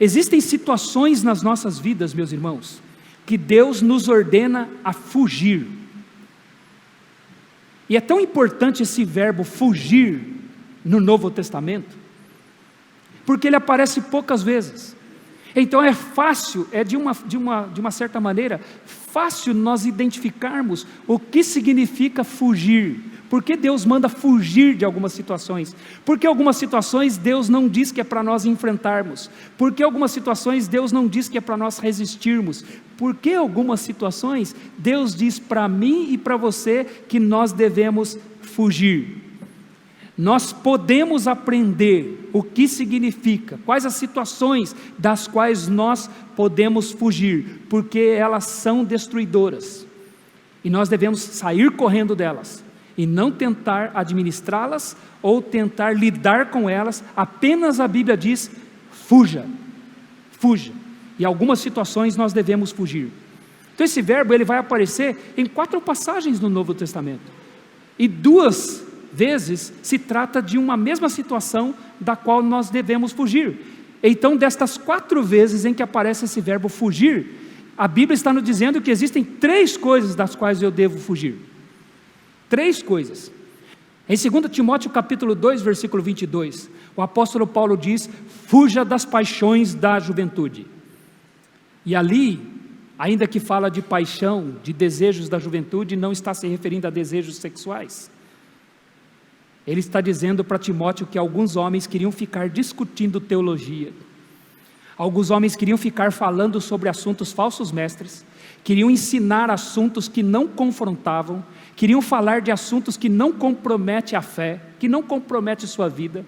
Existem situações nas nossas vidas, meus irmãos, que Deus nos ordena a fugir. E é tão importante esse verbo fugir no Novo Testamento, porque ele aparece poucas vezes. Então é fácil, de uma certa maneira, fácil nós identificarmos o que significa fugir. Por que Deus manda fugir de algumas situações? Porque algumas situações Deus não diz que é para nós enfrentarmos. Porque algumas situações Deus não diz que é para nós resistirmos. Porque algumas situações Deus diz para mim e para você que nós devemos fugir. Nós podemos aprender o que significa, quais as situações das quais nós podemos fugir, porque elas são destruidoras. E nós devemos sair correndo delas. E não tentar administrá-las ou tentar lidar com elas. Apenas a Bíblia diz: fuja, fuja. E algumas situações nós devemos fugir. Então esse verbo ele vai aparecer em 4 passagens no Novo Testamento. E 2 vezes se trata de uma mesma situação da qual nós devemos fugir. Então destas 4 vezes em que aparece esse verbo fugir, a Bíblia está nos dizendo que existem 3 coisas das quais eu devo fugir. 3 coisas. Em 2 Timóteo capítulo 2, versículo 22, o apóstolo Paulo diz: fuja das paixões da juventude. E ali, ainda que fala de paixão, de desejos da juventude, não está se referindo a desejos sexuais. Ele está dizendo para Timóteo que alguns homens queriam ficar discutindo teologia. Alguns homens queriam ficar falando sobre assuntos falsos mestres, queriam ensinar assuntos que não confrontavam, queriam falar de assuntos que não comprometem a fé, que não comprometem sua vida.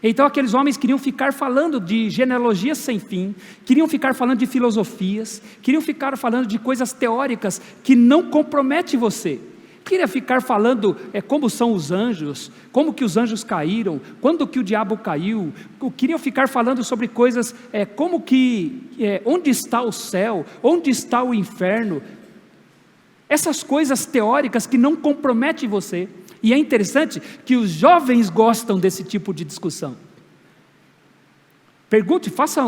Então aqueles homens queriam ficar falando de genealogias sem fim, queriam ficar falando de filosofias, queriam ficar falando de coisas teóricas que não comprometem você. Queria ficar falando como são os anjos, como que os anjos caíram, quando que o diabo caiu. Queriam ficar falando sobre coisas, onde está o céu, onde está o inferno. Essas coisas teóricas que não comprometem você. E é interessante que os jovens gostam desse tipo de discussão. Pergunte, faça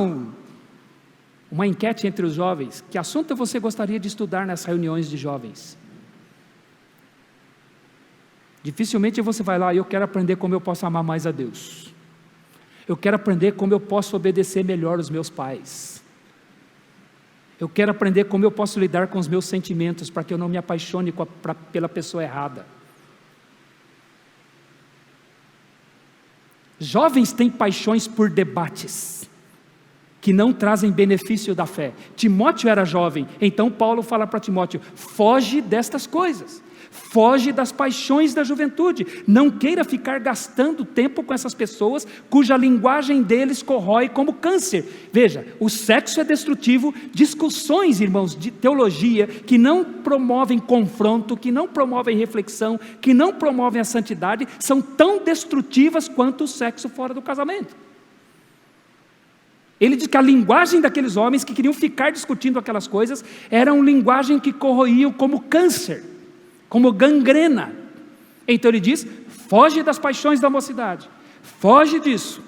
uma enquete entre os jovens. Que assunto você gostaria de estudar nas reuniões de jovens? Dificilmente você vai lá: eu quero aprender como eu posso amar mais a Deus. Eu quero aprender como eu posso obedecer melhor os meus pais. Eu quero aprender como eu posso lidar com os meus sentimentos, para que eu não me apaixone pela pessoa errada. Jovens têm paixões por debates, que não trazem benefício da fé. Timóteo era jovem, então Paulo fala para Timóteo: foge destas coisas. Foge das paixões da juventude. Não queira ficar gastando tempo com essas pessoas cuja linguagem deles corrói como câncer. Veja, o sexo é destrutivo. Discussões, irmãos, de teologia que não promovem confronto, que não promovem reflexão, que não promovem a santidade, são tão destrutivas quanto o sexo fora do casamento. Ele diz que a linguagem daqueles homens que queriam ficar discutindo aquelas coisas era uma linguagem que corroía como câncer, como gangrena. Então ele diz: foge das paixões da mocidade, foge disso.